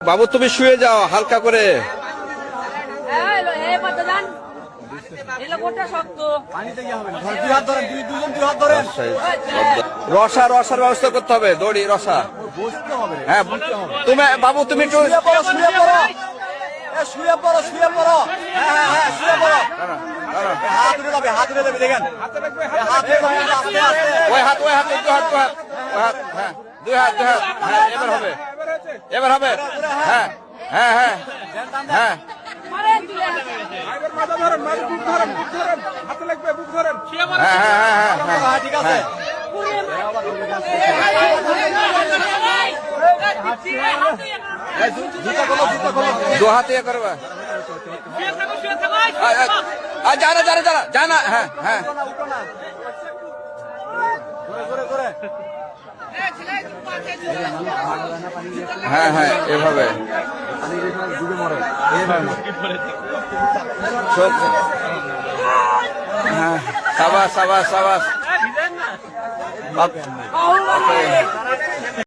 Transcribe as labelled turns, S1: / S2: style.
S1: বাবু তুমি শুয়ে যাও হালকা করে। রসার ব্যবস্থা করতে হবে, দড়ি রসা। হ্যাঁ তুমি বাবু তুমি একটু
S2: শুয়ে পড়ো শুয়ে পড়ো শুয়ে পড়ো। হাত উঠে যাবে, হাত উঠে যাবে, দেখেন
S1: ওই হাত হ্যাঁ দুই হাত হ্যাঁ এবার হবে হ্যাঁ হ্যাঁ হ্যাঁ হ্যাঁ হ্যাঁ
S2: ঠিক আছে।
S1: দু হাতে করবা জানা হ্যাঁ হ্যাঁ হ্যাঁ হ্যাঁ এভাবে হ্যাঁ সাবাস সাবাস সাবাস